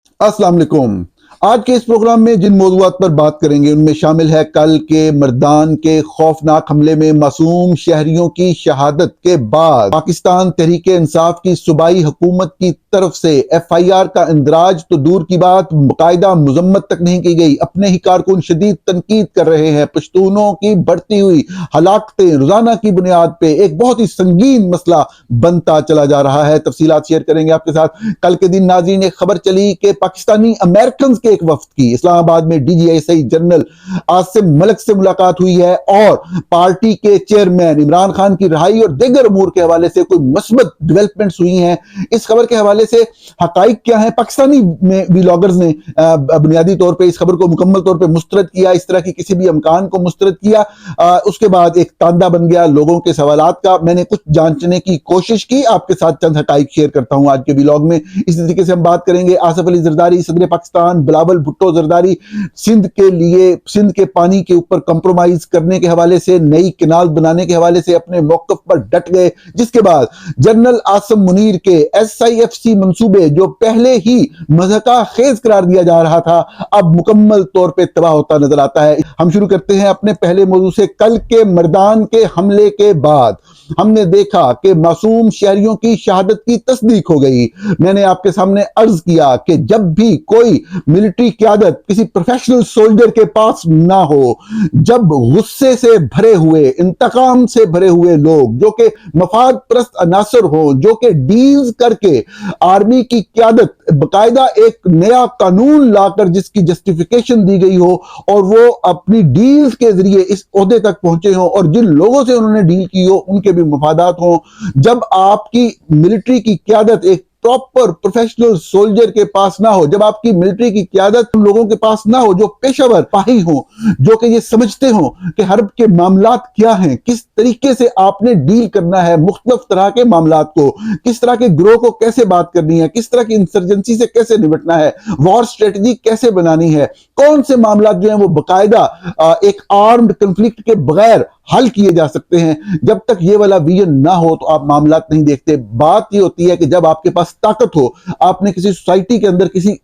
अस्सलाम वालेकुम। आज के इस प्रोग्राम में जिन मौज़ूआत पर बात करेंगे उनमें शामिल है कल के मर्दान के खौफनाक हमले में मासूम शहरियों की शहादत के बाद पाकिस्तान तहरीक इंसाफ की सूबाई हुकूमत की तरफ से FIR का इंदराज तो दूर की बात, बाकायदा मजम्मत तक नहीं की गई। अपने ही कारकुन शदीद तनकीद कर रहे हैं। पश्तूनों की बढ़ती हुई हलाकतें रोजाना की बुनियाद पे एक बहुत ही संगीन मसला बनता चला जा रहा है। तफसीलात शेयर करेंगे आपके साथ। कल के दिन नाज़रीन एक खबर चली कि पाकिस्तानी अमेरिकन के एक वफ्द की इस्लामाबाद में DGSI जनरल आसिम मलिक से मुलाकात हुई है और पार्टी के चेयरमैन इमरान खान की रिहाई और दीगर अमूर के हवाले से कोई मस्बत डेवलपमेंट्स हुई हैं। इस खबर के हवाले से हकाइक क्या है, पाकिस्तानी में व्लॉगर्स ने बुनियादी तौर पर इस खबर को मुकम्मल तौर पर मुस्तरद किया, इस तरह की किसी भी अमकान को मुस्तरद किया। उसके बाद एक तांदा बन गया लोगों के सवालात का। मैंने कुछ जांचने की कोशिश की, आपके साथ चंद हकाइक शेयर करता हूं आज के व्लॉग में। इस तरीके से हम बात करेंगे आसिफ अली जरदारी सदर पाकिस्तान, बिलावल भुट्टो जरदारी सिंध के लिए, सिंध के पानी के ऊपर कंप्रोमाइज करने के हवाले से, नई किनाल बनाने के हवाले से अपने मौकफ पर डट गए। जिसके बाद जनरल आसम मुनीर के SIFC मंसूबे जो पहले ही मज़हका खेज करार दिया जा रहा था, अब मुकम्मल तौर पर तबाह होता नजर आता है। हम शुरू करते हैं अपने पहले मौजू से। कल के मर्दान के हमले के बाद हमने देखा कि मासूम शहरियों की शहादत की तस्दीक हो गई। मैंने आपके सामने अर्ज किया कि जब भी कोई मिलिट्री क़यादत किसी प्रोफेशनल सोल्जर के पास ना हो, जब गुस्से से भरे हुए, इंतकाम से भरे हुए लोग जो कि मफाद परस्त अनासर हो, जो कि डील्स करके आर्मी की क़यादत बाकायदा एक नया कानून लाकर जिसकी जस्टिफिकेशन दी गई हो और वो अपनी डील्स के जरिए इस ओहदे तक पहुंचे हो और जिन लोगों से उन्होंने डील की हो उनके भी मफादात हो, जब आपकी मिलिट्री की क़यादत एक प्रॉपर प्रोफेशनल सोल्जर के पास ना हो, जब आपकी मिलिट्री की क़यादत उन लोगों के पास ना हो जो पेशेवर पाही हो, जो कि ये समझते हो कि हर्ब के मामलात क्या हैं, किस तरीके से आपने डील करना है मुख्तलिफ तरह के मामलात को, किस तरह के ग्रोह को कैसे बात करनी है, किस तरह की इंसर्जेंसी से कैसे निपटना है, वॉर स्ट्रेटजी कैसे बनानी है, कौन से मामलात जो हैं वो बाकायदा एक आर्म्ड कंफ्लिक्ट के बगैर हल किए जा सकते हैं। जब तक ये वाला विजन ना हो तो आप मामलात नहीं देखते। बात ये होती है कि जब आपके पास ताकत हो, आपने किसी सोसाइटी के अंदर, किसी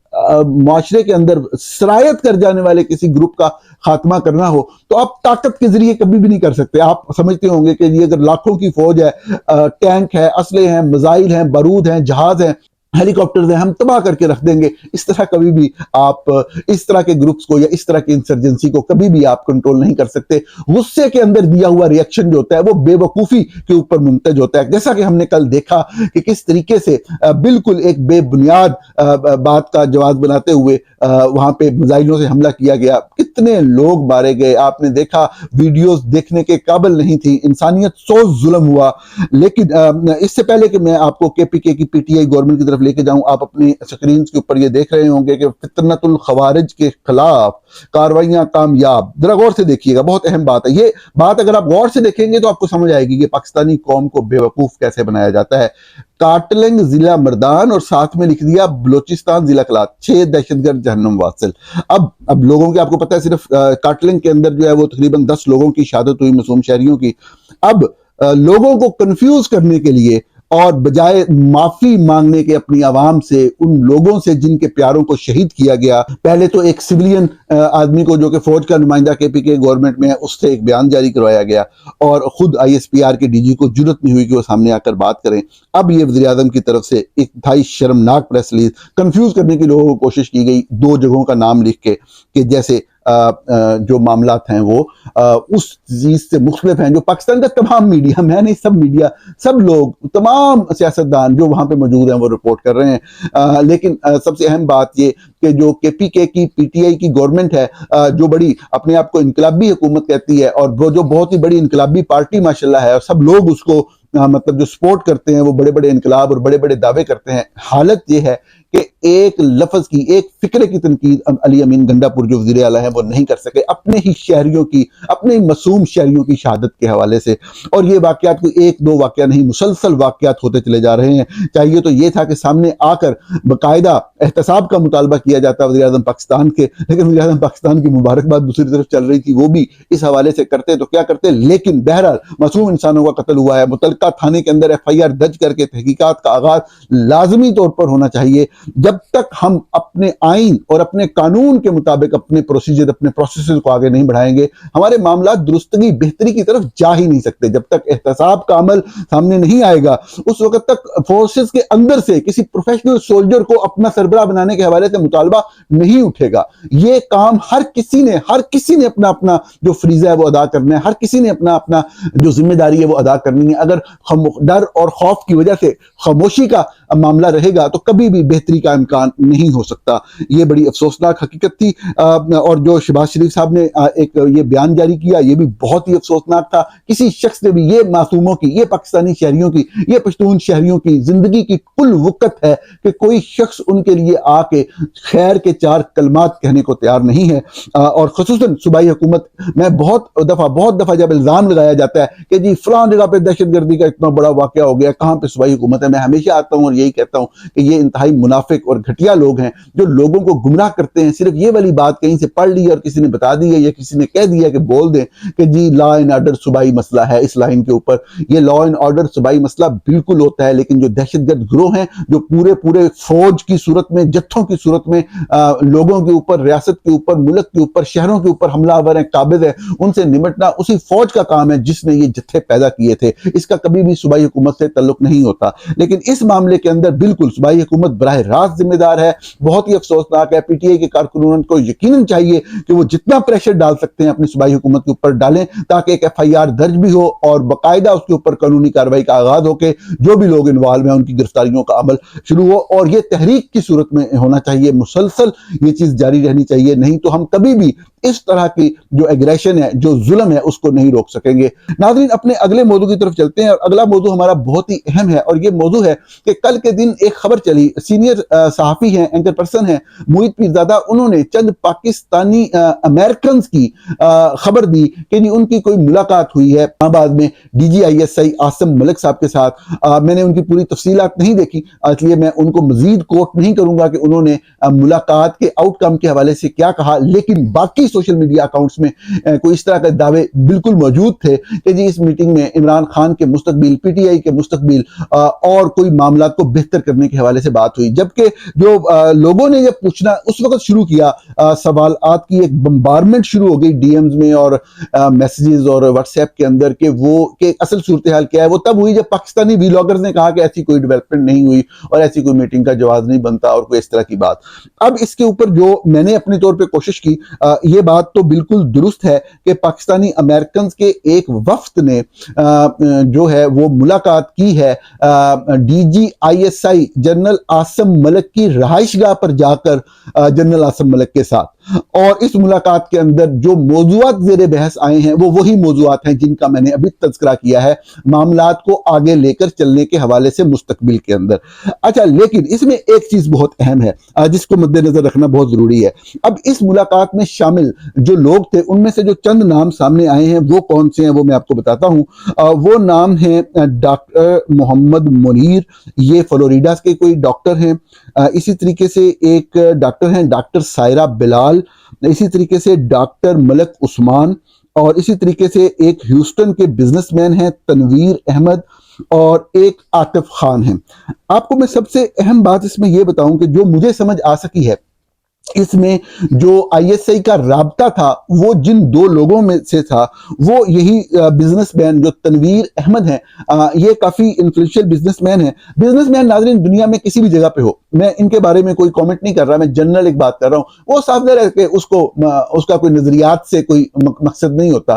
माशरे के अंदर सरायत कर जाने वाले किसी ग्रुप का खात्मा करना हो, तो आप ताकत के जरिए कभी भी नहीं कर सकते। आप समझते होंगे कि ये अगर लाखों की फौज है, टैंक है, असले हैं, मिसाइल हैं, बारूद हैं, जहाज हैं, हेलीकॉप्टर्स हैं, हम तबाह करके रख देंगे। इस तरह कभी भी आप इस तरह के ग्रुप्स को या इस तरह की इंसर्जेंसी को कभी भी आप कंट्रोल नहीं कर सकते। गुस्से के अंदर दिया हुआ रिएक्शन जो होता है वो बेवकूफ़ी के ऊपर मुमतज होता है। जैसा कि हमने कल देखा कि किस तरीके से बिल्कुल एक बेबुनियाद बात का जवाब बनाते हुए वहां पे मिसाइलों से हमला किया गया, कितने लोग मारे गए। आपने देखा, वीडियोस देखने के काबिल नहीं थी, इंसानियत सो जुल्म हुआ। लेकिन इससे पहले कि मैं आपको KPK की PTI गवर्नमेंट की तरफ लेके जाऊं, आप अपनी स्क्रीन के ऊपर ये देख रहे होंगे कि फितनतुल खवारिज के खिलाफ कार्रवाइयां कामयाब। जरा गौर से देखिएगा, बहुत अहम बात है ये बात। अगर आप गौर से देखेंगे तो आपको समझ आएगी कि पाकिस्तानी कौम को बेवकूफ कैसे बनाया जाता है। काटलिंग जिला मर्दान और साथ में लिख दिया बलोचिस्तान जिला कलात, 6 दहशतगर्द जहन्नुम वासिल। अब लोगों के, आपको पता है सिर्फ काटलिंग के अंदर जो है वो तकरीबन 10 लोगों की शहादत हुई, मासूम शहरियों की। अब लोगों को कंफ्यूज करने के लिए और बजाय माफी मांगने के अपनी आवाम से, उन लोगों से जिनके प्यारों को शहीद किया गया, पहले तो एक सिविलियन आदमी को जो कि फौज का नुमाइंदा KPK गवर्नमेंट में है, उससे एक बयान जारी करवाया गया और खुद ISPR के DG को जुर्रत नहीं हुई कि वो सामने आकर बात करें। अब ये वज़ीर आज़म की तरफ से एक इंतहाई शर्मनाक प्रेस रिलीज, कंफ्यूज करने की लोगों को कोशिश की गई 2 जगहों का नाम लिख के कि जैसे जो मामलात हैं वो उस चीज से मुख्तलिफ हैं जो पाकिस्तान का तमाम मीडिया, मैं नहीं, सब मीडिया, सब लोग, तमाम सियासतदान जो वहां पे मौजूद हैं वो रिपोर्ट कर रहे हैं। लेकिन सबसे अहम बात ये कि जो KPK की PTI की गवर्नमेंट है, जो बड़ी अपने आप को इनकलाबी हुकूमत कहती है और वो जो बहुत ही बड़ी इनकलाबी पार्टी माशाल्लाह है और सब लोग उसको मतलब जो सपोर्ट करते हैं, वो बड़े बड़े इनकलाब और बड़े बड़े दावे करते हैं। हालत ये है कि एक लफ्ज की, एक फिक्रे की तनकीद अली अमीन गंडापुर जो वज़ीर आला है वो नहीं कर सके अपने ही शहरियों की, अपने ही मासूम शहरियों की शहादत के हवाले से। और ये वाकयात कोई 1-2 वाकया नहीं, मुसलसल वाकयात होते चले जा रहे हैं। चाहिए तो ये था कि सामने आकर बाकायदा एहतसाब का मुतालबा किया जाता वज़ीर आज़म पाकिस्तान के, लेकिन वज़ीर आज़म पाकिस्तान की मुबारकबाद दूसरी तरफ चल रही थी, वो भी इस हवाले से करते तो क्या करते। लेकिन बहरहाल मासूम इंसानों का कत्ल हुआ है, मुतलका थाने के अंदर FIR दर्ज करके तहकीकात का आगाज लाजमी तौर पर होना चाहिए। जब तक हम अपने आइन और अपने कानून के मुताबिक अपने प्रोसीजर, अपने प्रोसेस को आगे नहीं बढ़ाएंगे, हमारे मामला दुरुस्तगी बेहतरी की तरफ जा ही नहीं सकते। जब तक एहतसाब का अमल सामने नहीं आएगा, उस वक्त तक फोर्सेस के अंदर से किसी प्रोफेशनल सोल्जर को अपना सरबराह बनाने के हवाले से मुतालबा नहीं उठेगा। ये काम हर किसी ने अपना अपना जो फरीजा है वो अदा करना है, हर किसी ने अपना अपना जो जिम्मेदारी है वो अदा करनी है। अगर डर और खौफ की वजह से खामोशी का मामला रहेगा तो कभी भी बेहतरी का इम्कान नहीं हो सकता। ये बड़ी अफसोसनाक हकीकत थी। और जो शहबाज शरीफ साहब ने एक ये बयान जारी किया, ये भी बहुत ही अफसोसनाक था। किसी शख्स ने भी, ये मासूमों की, ये पाकिस्तानी शहरियों की, ये पश्तून शहरियों की जिंदगी की कुल वक़्त है कि कोई शख्स उनके लिए आके खैर के चार कलमात कहने को तैयार नहीं है। और खुसूसन सूबाई हुकूमत में बहुत दफा जब इल्जाम लगाया जाता है कि जी फलां जगह पे दहशतगर्दी का इतना बड़ा वाकया हो गया, कहां पे सूबाई हुकूमत है, मैं हमेशा आता हूं और यही कहता हूं कि ये इंतहाई मुनाफिक और घटिया लोग हैं जो लोगों को गुमराह करते हैं। सिर्फ ये वाली बात कहीं से पढ़ ली और किसी ने बता दी है या किसी ने कह दिया कि बोल दें कि जी लॉ एंड ऑर्डर सूबाई मसला है इस लाइन के ऊपर। ये लॉ एंड ऑर्डर सूबाई मसला बिल्कुल होता है, लेकिन जो दहशतगर्द गिरोह हैं जो पूरे फौज की सूरत में, जत्थों की सूरत में लोगों के ऊपर, रियासत के ऊपर, मुल्क के ऊपर, शहरों के ऊपर हमलावर हैं, काबिज है, उनसे निपटना उसी फौज का काम है जिसने ये जत्थे पैदा किए थे। इसका कभी भी सूबाई हुकूमत से तल्लुक नहीं होता। लेकिन इस मामले के अंदर बिल्कुल सूबाई हुकूमत बराह रास्त जिम्मेदार है। बहुत ही अफसोसनाक है। पीटीआई के कारकुनों को यकीनन चाहिए कि वो जितना प्रेशर डाल सकते हैं अपनी सूबाई हुकूमत के ऊपर डालें, ताकि एक एफआईआर दर्ज भी हो और बाकायदा उसके ऊपर कानूनी कार्रवाई का आगाज हो के जो भी लोग इन्वॉल्व हैं उनकी गिरफ्तारियों का अमल शुरू हो। और ये तहरीक की सूरत में होना चाहिए, मुसलसल ये चीज जारी रहनी चाहिए। नहीं तो हम कभी भी इस तरह की जो एग्रेशन है, जो जुल्म है, उसको नहीं रोक सकेंगे। नाज़रीन, अपने अगले मौजू की तरफ चलते हैं और अगला मौजू हमारा बहुत ही अहम है और ये मौजू है कि कल के दिन एक खबर चली, सीनियर सहाफ़ी हैं, एंकर पर्सन हैं मोहित पीरज़ादा, उन्होंने चंद पाकिस्तानी अमेरिकन की खबर दी कि जी उनकी कोई मुलाकात हुई है इस्लामाबाद में DGISI आसिम मलिक साहब के साथ। मैंने उनकी पूरी तफसीलात नहीं देखी, इसलिए मैं उनको मजीद कोट नहीं करूंगा कि उन्होंने मुलाकात के आउटकम के हवाले से क्या कहा, लेकिन बाकी सोशल मीडिया अकाउंट्स में कोई इस तरह के दावे बिल्कुल मौजूद थे कि जी इस मीटिंग में इमरान खान के मुस्तकबिल, PTI के मुस्तकबिल और कोई मामला को बेहतर करने के हवाले से बात हुई। जबकि जो लोगों ने जब पूछना उस वक्त शुरू किया, सवालात की एक बम्बारमेंट शुरू हो गई DMs में और मैसेजेस और व्हाट्सएप के अंदर कि वो कि असल सूरत हाल क्या है, वो तब हुई जब पाकिस्तानी व्लॉगर्स ने कहा कि ऐसी कोई डेवलपमेंट नहीं हुई और ऐसी कोई मीटिंग का जवाब नहीं बनता और कोई इस तरह की बात। अब इसके ऊपर जो मैंने अपने तौर पे कोशिश की, ये बात तो बिल्कुल दुरुस्त है कि पाकिस्तानी अमेरिकन के एक वफ्द ने जो है वो मुलाकात की है DGISI जनरल आसिम मलिक की रहाइशगाह पर जाकर जनरल आसिम मलिक के साथ। और इस मुलाकात के अंदर जो मौजूआत ज़ेरे बहस आए हैं वो वही मौजूआत हैं जिनका मैंने अभी तज़किरा किया है, मामलात को आगे लेकर चलने के हवाले से मुस्तकबिल के अंदर। अच्छा, लेकिन इसमें एक चीज बहुत अहम है जिसको मद्देनजर रखना बहुत जरूरी है। अब इस मुलाकात में शामिल जो लोग थे उनमें से जो चंद नाम सामने आए हैं वो कौन से हैं वो मैं आपको बताता हूं। वो नाम है डॉक्टर मोहम्मद मुनीर, ये फ्लोरिडा के कोई डॉक्टर हैं। इसी तरीके से एक डॉक्टर हैं डॉक्टर सायरा बिलाल, इसी तरीके से डॉक्टर मलिक उस्मान, और इसी तरीके से एक ह्यूस्टन के बिजनेसमैन हैं तनवीर अहमद, और एक आतिफ खान हैं। आपको मैं सबसे अहम बात इसमें यह बताऊं कि जो मुझे समझ आ सकी है, इसमें जो ISI का राब्ता था वो जिन दो लोगों में से था वो यही बिजनेसमैन जो तनवीर अहमद हैं। ये काफी इन्फ्लुएंशियल बिजनेसमैन है। बिजनेसमैन नाज़रीन दुनिया में किसी भी जगह पे हो, मैं इनके बारे में कोई कमेंट नहीं कर रहा, मैं जनरल एक बात कर रहा हूं। वो साफ रह के उसका कोई नजरियात से कोई मकसद नहीं होता,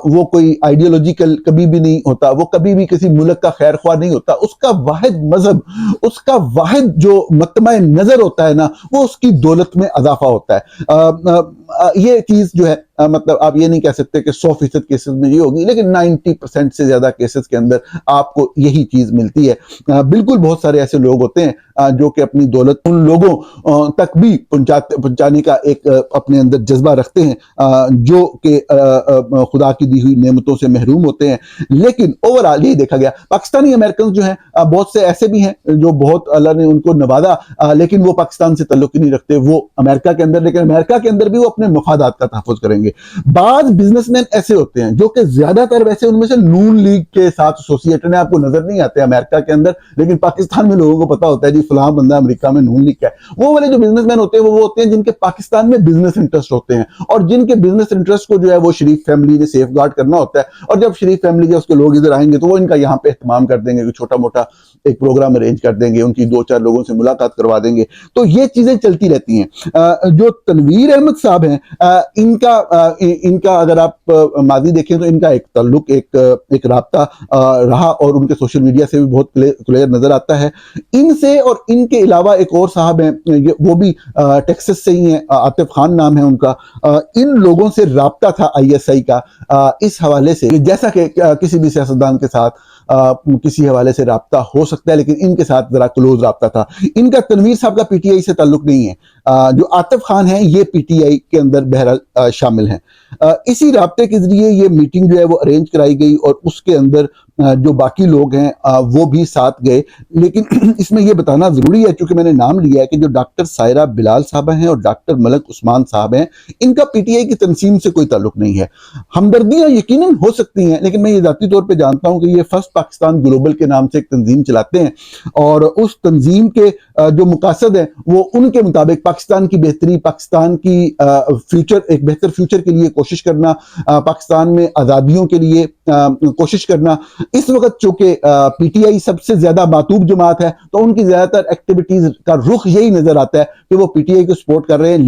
वो कोई आइडियोलॉजिकल कभी भी नहीं होता, वो कभी भी किसी मुल्क का खैर ख्वाह नहीं होता। उसका वाहिद मजहब, उसका वाहिद जो मतमा नजर होता है ना, वो उसकी दौलत में अजाफा होता है। ये चीज जो है मतलब आप ये नहीं कह सकते कि 100% केसेस में ये होगी, लेकिन 90% से ज्यादा केसेस के अंदर आपको यही चीज मिलती है। बिल्कुल बहुत सारे ऐसे लोग होते हैं जो कि अपनी दौलत उन लोगों तक भी पहुंचाने का एक अपने अंदर जज्बा रखते हैं जो कि खुदा की दी हुई नेमतों से महरूम होते हैं। लेकिन ओवरऑल यही देखा गया, पाकिस्तानी अमेरिकन जो हैं बहुत से ऐसे भी हैं जो बहुत अल्लाह ने उनको नवाजा, लेकिन वो पाकिस्तान से ताल्लुक ही नहीं रखते, वो अमेरिका के अंदर, लेकिन अमेरिका के अंदर भी वो अपने मफादात का तहफ़्फ़ुज़ करेंगे। करेंगे। बाद बिजनेसमैन ऐसे होते हैं जो कि ज्यादातर वैसे उनमें से नून लीग के साथ एसोसिएटेड है, आपको नजर नहीं आते अमेरिका के अंदर, लेकिन पाकिस्तान में लोगों को पता होता है जी फलां बंदा अमेरिका में नून लीग का है। वो वाले जो बिजनेसमैन होते हैं वो होते हैं जिनके पाकिस्तान में बिजनेस इंटरेस्ट होते हैं, और जिनके बिजनेस इंटरेस्ट को जो है वो शरीफ फैमिली ने सेफ गार्ड करना होता है। और जब शरीफ फैमिली के उसके लोग इधर आएंगे तो वो इनका यहाँ पे एहतमाम कर देंगे, छोटा मोटा एक प्रोग्राम अरेंज कर देंगे, उनकी 2-4 लोगों से मुलाकात करवा देंगे। तो ये चीजें चलती रहती हैं। जो तनवीर अहमद साहब हैं, इनका अगर आप माजी देखें तो इनका एक ताल्लुक, एक राब्ता रहा, और उनके सोशल मीडिया से भी बहुत क्लियर नजर आता है। इनसे और इनके अलावा एक और साहब हैं, वो भी टेक्सास से ही हैं, आतिफ खान नाम है उनका। इन लोगों से राब्ता था ISI का इस हवाले से, जैसा कि किसी भी सियासतदान के साथ किसी हवाले से राब्ता हो सकता है, लेकिन इनके साथ जरा क्लोज राब्ता था इनका। तनवीर साहब का PTI से ताल्लुक नहीं है। जो आतिफ खान है ये PTI के अंदर बहरहाल शामिल हैं। इसी राब्ते के जरिए ये मीटिंग जो है वो अरेंज कराई गई, और उसके अंदर जो बाकी लोग हैं वो भी साथ गए। लेकिन इसमें यह बताना जरूरी है, क्योंकि मैंने नाम लिया है, कि जो डॉक्टर सायरा बिलाल साहब हैं और डॉक्टर मलक उस्मान साहब हैं, इनका PTI की तंजीम से कोई ताल्लुक नहीं है। हमदर्दियां यकीनन हो सकती हैं, लेकिन मैं ये जाती तौर पे जानता हूं कि ये फर्स्ट पाकिस्तान ग्लोबल के नाम से एक तंजीम चलाते हैं, और उस तंजीम के जो मुकासद है वो उनके मुताबिक पाकिस्तान की बेहतरी, पाकिस्तान की फ्यूचर, एक बेहतर फ्यूचर के लिए कोशिश करना, पाकिस्तान में आज़ादियों के लिए कोशिश करना। इस वक्त चूंकि PTI सबसे ज्यादा मातूब जमात है, तो उनकी ज्यादातर एक्टिविटीज का रुख यही नजर आता है कि वो PTI को सपोर्ट कर रहे हैं,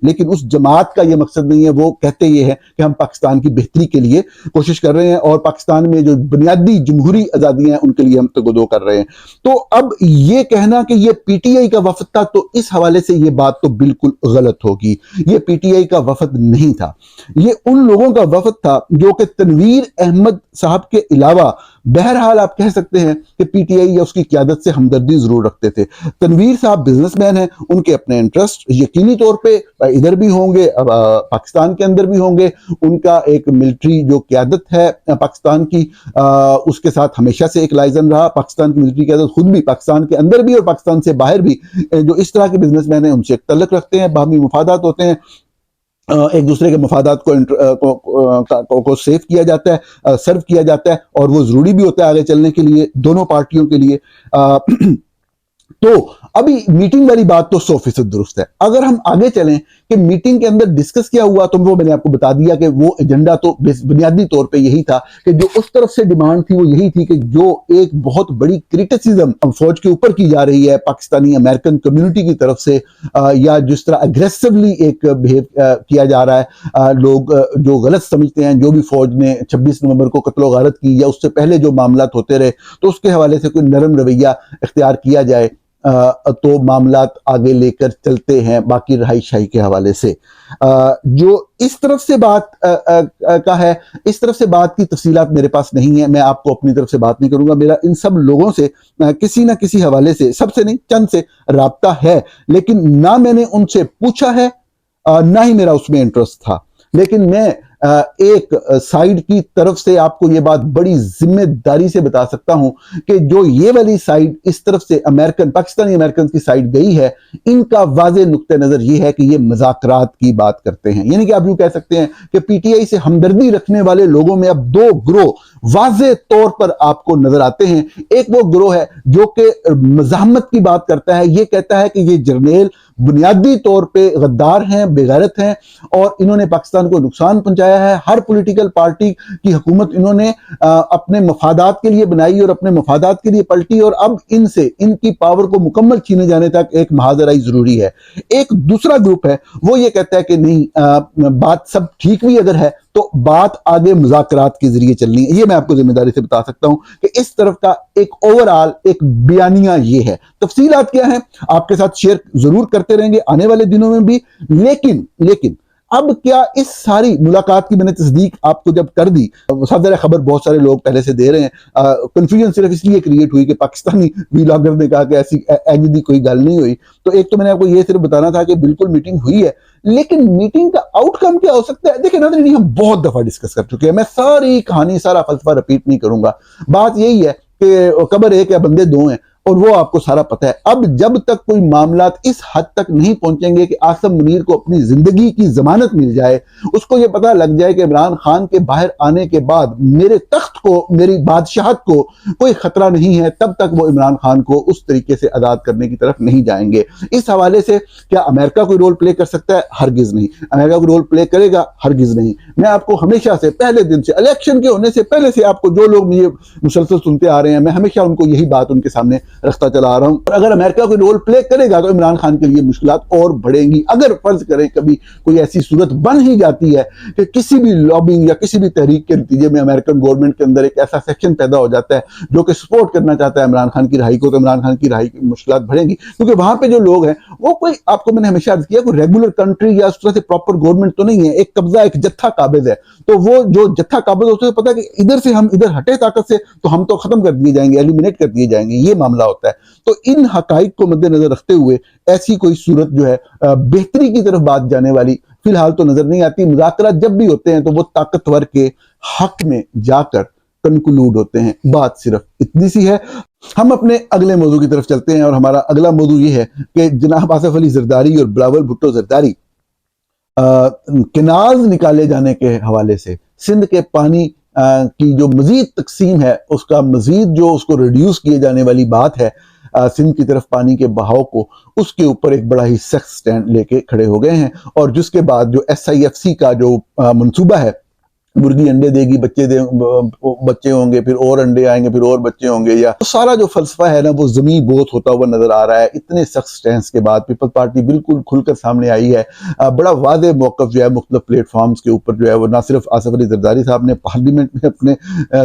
लेकिन उस जमात का ये मकसद नहीं है। वो कहते ये है कि हम पाकिस्तान की बेहतरी के लिए कोशिश कर रहे हैं, और पाकिस्तान में जो बुनियादी जमहूरी आजादियां हैं उनके लिए हम तगदो कर रहे हैं। तो अब ये कहना कि ये PTI का वफद था, तो इस हवाले से ये बात तो बिल्कुल गलत होगी। ये PTI का वफद नहीं था, ये उन लोगों का वफद था जो कि तनवीर अहमद साहब के अलावा, बहरहाल आप कह सकते हैं कि PTI या उसकी क़यादत से हमदर्दी जरूर रखते थे। तनवीर साहब बिजनेसमैन हैं, उनके अपने इंटरेस्ट यकीनी तौर पे इधर भी होंगे, पाकिस्तान के अंदर भी होंगे। उनका एक मिलिट्री जो क़यादत है पाकिस्तान की, उसके साथ हमेशा से एक लाइजन रहा। पाकिस्तान की मिलिट्री क़यादत खुद भी पाकिस्तान के अंदर भी और पाकिस्तान से बाहर भी जो इस तरह के बिजनेसमैन हैं उनसे एक तल्लुक रखते हैं, बाहमी मुफादात होते हैं, एक दूसरे के मफादात को सेव किया जाता है, सर्व किया जाता है, और वो जरूरी भी होता है आगे चलने के लिए दोनों पार्टियों के लिए। तो अभी मीटिंग वाली बात तो 100% दुरुस्त है। अगर हम आगे चलें कि मीटिंग के अंदर डिस्कस क्या हुआ, तो वो मैंने आपको बता दिया कि वो एजेंडा तो बुनियादी तौर पे यही था कि जो उस तरफ से डिमांड थी वो यही थी कि जो एक बहुत बड़ी क्रिटिसिज्म फौज के ऊपर की जा रही है पाकिस्तानी अमेरिकन कम्युनिटी की तरफ से, या जिस तरह अग्रेसिवली एक बिहेव किया जा रहा है, लोग जो गलत समझते हैं जो भी फौज ने 26 नवंबर को कत्लो गारत की या उससे पहले जो मामला होते रहे, तो उसके हवाले से कोई नरम रवैया इख्तियार किया जाए तो मामलात आगे लेकर चलते हैं। बाकी रहाई शाही के हवाले से जो इस तरफ से बात का है, इस तरफ से बात की तफसीलात मेरे पास नहीं है, मैं आपको अपनी तरफ से बात नहीं करूंगा। मेरा इन सब लोगों से किसी ना किसी हवाले से, सबसे नहीं चंद से राब्ता है, लेकिन ना मैंने उनसे पूछा है ना ही मेरा उसमें इंटरेस्ट था। लेकिन मैं एक साइड की तरफ से आपको यह बात बड़ी जिम्मेदारी से बता सकता हूं कि जो ये वाली साइड इस तरफ से पाकिस्तानी अमेरिकन की साइड गई है, इनका वाज़े नुक्ते नजर यह है कि ये मुज़ाकरात की बात करते हैं। यानी कि आप यूं कह सकते हैं कि PTI से हमदर्दी रखने वाले लोगों में अब दो ग्रोह वाज़े तौर पर आपको नजर आते हैं। एक वो ग्रोह है जो कि मज़ाहमत की बात करता है, ये कहता है कि ये जर्नेल बुनियादी तौर पे गद्दार हैं, बेगैरत हैं, और इन्होंने पाकिस्तान को नुकसान पहुंचाया है। हर पॉलिटिकल पार्टी की हुकूमत इन्होंने अपने मफादात के लिए बनाई और अपने मफादात के लिए पलटी, और अब इनसे इनकी पावर को मुकम्मल छीने जाने तक एक महाजराई जरूरी है। एक दूसरा ग्रुप है वो ये कहता है कि नहीं, बात सब ठीक भी अगर है तो बात आगे मुज़ाकरात के जरिए चलनी है। ये मैं आपको जिम्मेदारी से बता सकता हूं कि इस तरफ का एक ओवरऑल एक बयानिया ये है। तफसीलात क्या है आपके साथ शेयर जरूर करते रहेंगे आने वाले दिनों में भी। लेकिन अब क्या इस सारी मुलाकात की मैंने तस्दीक आपको जब कर दी, सदर खबर बहुत सारे लोग पहले से दे रहे हैं, कंफ्यूजन सिर्फ इसलिए क्रिएट हुई कि पाकिस्तानी व्लॉगर ने कहा कि ऐसी एंजदी कोई गल नहीं हुई। तो एक तो मैंने आपको ये सिर्फ बताना था कि बिल्कुल मीटिंग हुई है, लेकिन मीटिंग का आउटकम क्या हो सकता है, देखिए नाज़रीन, हम बहुत दफा डिस्कस कर चुके हैं, मैं सारी कहानी सारा फलसफा रिपीट नहीं करूंगा। बात यही है कि कबर एक या बंदे दो हैं। और वो आपको सारा पता है। अब जब तक कोई मामला इस हद तक नहीं पहुंचेंगे कि आसिम मुनीर को अपनी जिंदगी की जमानत मिल जाए, उसको ये पता लग जाए कि इमरान खान के बाहर आने के बाद मेरे तख्त को, मेरी बादशाहत को कोई खतरा नहीं है, तब तक वो इमरान खान को उस तरीके से आजाद करने की तरफ नहीं जाएंगे। इस हवाले से क्या अमेरिका कोई रोल प्ले कर सकता है? हरगिज नहीं। अमेरिका कोई रोल प्ले करेगा? हरगिज नहीं। मैं आपको हमेशा से, पहले दिन से, इलेक्शन के होने से पहले से, आपको जो लोग मुझे मुसलसल सुनते आ रहे हैं, मैं हमेशा उनको यही बात उनके सामने रखता चला आ रहा हूं। और अगर अमेरिका कोई रोल प्ले करेगा तो इमरान खान के लिए मुश्किलात और बढ़ेंगी। अगर फर्ज करें कभी कोई ऐसी सूरत बन ही जाती है कि किसी भी लॉबिंग या किसी भी तहरीक के नतीजे में अमेरिकन गवर्नमेंट के अंदर एक ऐसा सेक्शन पैदा हो जाता है जो कि सपोर्ट करना चाहता है इमरान खान की रहाई को, तो इमरान खान की रहाई की मुश्किलात बढ़ेंगी। क्योंकि वहां पे जो लोग हैं वो कोई, आपको मैंने हमेशा अर्ज किया, कोई रेगुलर कंट्री या उस तरह से प्रॉपर गवर्नमेंट तो नहीं है। एक कब्जा, एक जत्था काबिज है। तो वो जो जत्था काबिज होता है, पता है कि इधर से हम इधर हटे ताकत से तो हम तो खत्म कर दिए जाएंगे, एलिमिनेट कर दिए जाएंगे, ये मामला होता है। तो इन हकाइक को मद्देनजर रखते हुए ऐसी कोई सूरत जो है बेहतरी की तरफ बात जाने वाली फिलहाल तो नजर नहीं आती। मुज़ाकरा जब भी होते हैं तो वो ताकतवर के हक में जाकर कंक्लूड होते हैं। बात सिर्फ इतनी सी है। हम अपने अगले मौजू की तरफ चलते हैं और हमारा अगला मौजू ये है कि जनाब आसिफ अली जरदारी और बिलावल भुट्टो जरदारी केनाल्स निकाले जाने के हवाले से सिंध के पानी की जो मजीद तकसीम है, उसका मजीद जो उसको रिड्यूस किए जाने वाली बात है सिंध की तरफ पानी के बहाव को, उसके ऊपर एक बड़ा ही सख्त स्टैंड लेके खड़े हो गए हैं। और जिसके बाद जो SIFC का जो मंसूबा है, मुर्गी अंडे देगी, बच्चे होंगे, फिर और अंडे आएंगे, फिर और बच्चे होंगे, या तो सारा जो फलसफा है ना वो ज़मीन बोत होता हुआ नजर आ रहा है। इतने सख्त स्टैंड के बाद पीपल्स पार्टी बिल्कुल खुलकर सामने आई है। बड़ा वादे मौक़िफ़ जो है मुख्तलिफ प्लेटफॉर्म्स के ऊपर जो है वो ना सिर्फ आसिफ अली जरदारी साहब ने पार्लियामेंट में अपने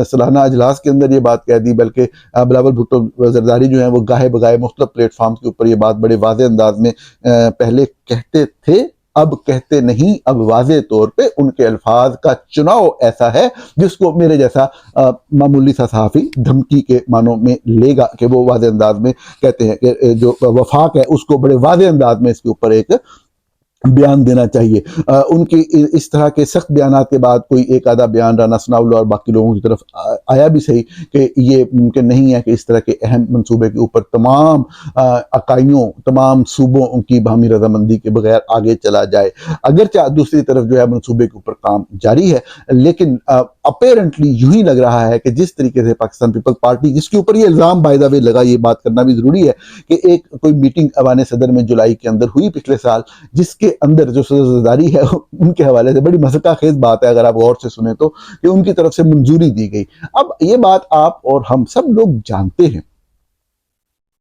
सालाना अजलास के अंदर ये बात कह दी, बल्कि बिलावल भुट्टो जरदारी जो है वो गाहे बगाए मुख्तलिफ प्लेटफॉर्म्स के ऊपर ये बात बड़े वादे अंदाज में पहले कहते थे, अब कहते नहीं। अब वाज़े तौर पे उनके अल्फाज का चुनाव ऐसा है जिसको मेरे जैसा मामूली सा सहाफ़ी धमकी के मानों में लेगा कि वो वाज़े अंदाज में कहते हैं कि जो वफाक है उसको बड़े वाज़े अंदाज में इसके ऊपर एक बयान देना चाहिए। उनकी इस तरह के सख्त बयानात के बाद कोई एक आधा बयान राना सनाउल्लाह और बाकी लोगों की तरफ आया भी सही कि ये मुमकिन नहीं है कि इस तरह के अहम मंसूबे के ऊपर तमाम इकाइयों, तमाम सूबों की बाहमी रजामंदी के बगैर आगे चला जाए। अगरचे दूसरी तरफ जो है मंसूबे के ऊपर काम जारी है, लेकिन अपेरेंटली यूं ही लग रहा है कि जिस तरीके से पाकिस्तान पीपल्स पार्टी, जिसके ऊपर ये इल्ज़ाम बाय द वे लगा, ये बात करना भी ज़रूरी है कि एक कोई मीटिंग अवान सदर में जुलाई के अंदर हुई पिछले साल, जिसके अंदर जो सदरदारी है उनके हवाले से बड़ी मज़ाक़ खेज बात है अगर आप गौर से सुने तो, कि उनकी तरफ से मंजूरी दी गई। अब ये बात आप और हम सब लोग जानते हैं,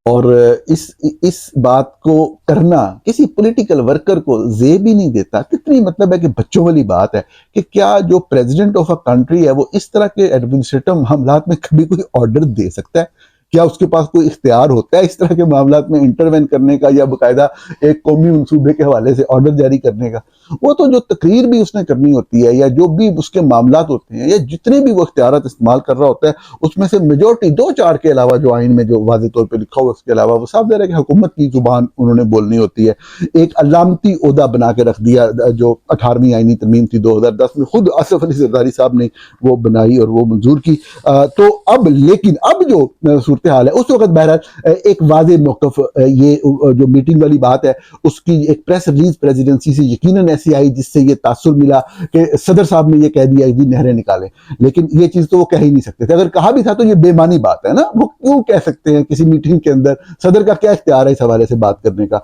और इस बात को करना किसी पॉलिटिकल वर्कर को जेब ही नहीं देता। कितनी मतलब है कि बच्चों वाली बात है कि क्या जो प्रेसिडेंट ऑफ अ कंट्री है वो इस तरह के एडमिनिस्ट्रेटिव मामलात में कभी कोई ऑर्डर दे सकता है? क्या उसके पास कोई इख्तियार होता है इस तरह के मामलात में इंटरवेन करने का, या बाकायदा एक कौमी मनसूबे के हवाले से ऑर्डर जारी करने का? वो तो जो तकरीर भी उसने करनी होती है, या जो भी उसके मामलात होते हैं, या जितने भी वो इख्तियारात इस्तेमाल कर रहा होता है, उसमें से मेजोरिटी 2-4 के अलावा जो आइन में जो वाज़ेह तौर पर लिखा हुआ उसके अलावा वो साफ ज़ाहिर है कि हुकूमत की जुबान उन्होंने बोलनी होती है। एक अलामती ओहदा बना के रख दिया, जो 18वीं आइनी तरमीम थी 2010 में, खुद आसिफ अली जरदारी साहब ने वो बनाई और वो मंजूर की। तो अब लेकिन अब जो सूरत हाल है उस वक्त बहरहाल एक वाज़ेह मौक़िफ़, ये जो मीटिंग वाली बात है उसकी एक प्रेस रिलीज प्रेसिडेंसी से यकीनन ऐसी आई जिससे ये तासुर मिला कि सदर साहब ने ये कह दिया कि नहरें निकालें, लेकिन ये चीज़ तो वो कह ही नहीं सकते थे। अगर कहा भी था तो ये बेमानी बात है ना, वो क्यों कह सकते हैं किसी मीटिंग के अंदर? सदर का क्या इख्तियार है इस हवाले से बात करने का?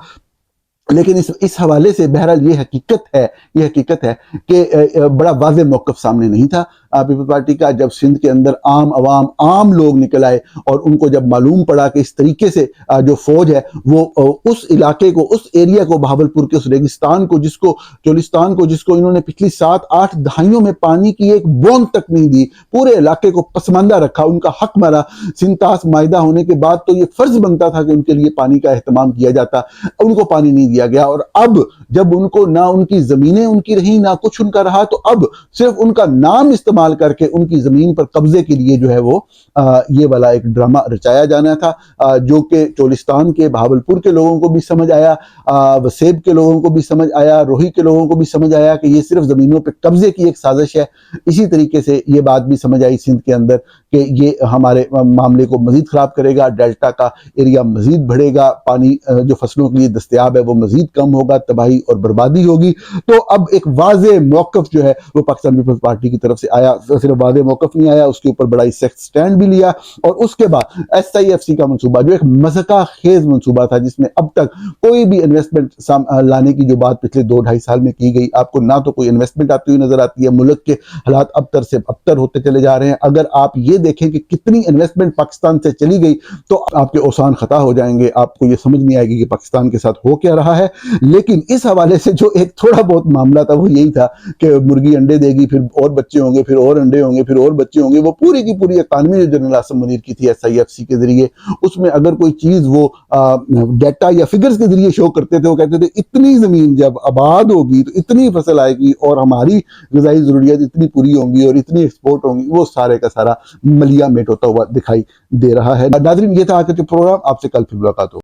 लेकिन इस हवाले से बहरहाल ये हकीकत है कि बड़ा वाज़ेह मौक़िफ़ सामने नहीं था पीपल्स पार्टी का, जब सिंध के अंदर आम अवाम, आम लोग निकल आए और उनको जब मालूम पड़ा कि इस तरीके से जो फौज है वो उस इलाके को, उस एरिया को, बहावलपुर के उस रेगिस्तान को, चोलिस्तान को, जिसको इन्होंने पिछली 7-8 दहाइयों में पानी की एक बूंद तक नहीं दी, पूरे इलाके को पसमानदा रखा, उनका हक मारा। सिंतास मायदा होने के बाद तो ये फर्ज बनता था कि उनके लिए पानी का एहतमाम किया जाता, उनको पानी नहीं दिया गया। और अब जब उनको ना उनकी जमीनें उनकी रही, ना कुछ उनका रहा, तो अब सिर्फ उनका नाम इस्तेमाल इस्तेमाल करके उनकी ज़मीन पर कब्जे के लिए जो है वो ये वाला एक ड्रामा रचाया जाना था, जो कि चोलिस्तान के, बहावलपुर के लोगों को भी समझ आया, वसेब के लोगों को भी समझ आया, रोही के लोगों को भी समझ आया कि ये सिर्फ ज़मीनों पर कब्जे की एक साजिश है। इसी तरीके से ये बात भी समझ आई सिंध के अंदर कि ये हमारे मामले को मज़ीद ख़राब करेगा, डेल्टा का एरिया मज़ीद बढ़ेगा, पानी जो फसलों के लिए दस्तयाब है वो मज़ीद कम होगा, तबाही और बर्बादी होगी। तो अब एक वाज़ेह मौक़िफ़ जो है वो पाकिस्तान पीपल्स पार्टी की तरफ से आया। सिर्फ वाज़ेह मौक़िफ़ नहीं आया, उसके ऊपर बड़ा ही सख्त स्टैंड भी लिया। और उसके बाद SIFC का मनसूबा जो एक मज़ाक़ खेज़ मनसूबा था, जिसमें अब तक कोई भी इन्वेस्टमेंट लाने की जो बात पिछले 2-2.5 साल में की गई, आपको ना तो कोई इन्वेस्टमेंट आती हुई नजर आती है। मुल्क के हालात अबतर से अबतर होते चले जा रहे हैं। अगर आप ये देखें कि कितनी इन्वेस्टमेंट पाकिस्तान से चली गई तो आपके औसान खता हो जाएंगे, आपको ये समझ नहीं आएगी कि पाकिस्तान के साथ हो क्या रहा है। लेकिन इस हवाले से जो एक थोड़ा बहुत मामला था वो यही था कि मुर्गी अंडे देगी, फिर और बच्चे होंगे, फिर और अंडे होंगे, फिर और बच्चे होंगे। वो पूरी की पूरी इकानमी जो जनरल आसिम मुनीर की थी SIFC के जरिए, उसमें अगर कोई चीज़ वो डेटा या फिगर्स के जरिए शो करते थे, वो कहते थे इतनी ज़मीन जब आबाद होगी तो इतनी फसल आएगी और हमारी ग़िज़ाई ज़रूरियात इतनी पूरी होंगी और इतनी एक्सपोर्ट होंगी। वो सारे का सारा मलिया मेट होता हुआ दिखाई दे रहा है। नाज़रीन, ये था आज का प्रोग्राम। आपसे कल फिर मुलाकात हो।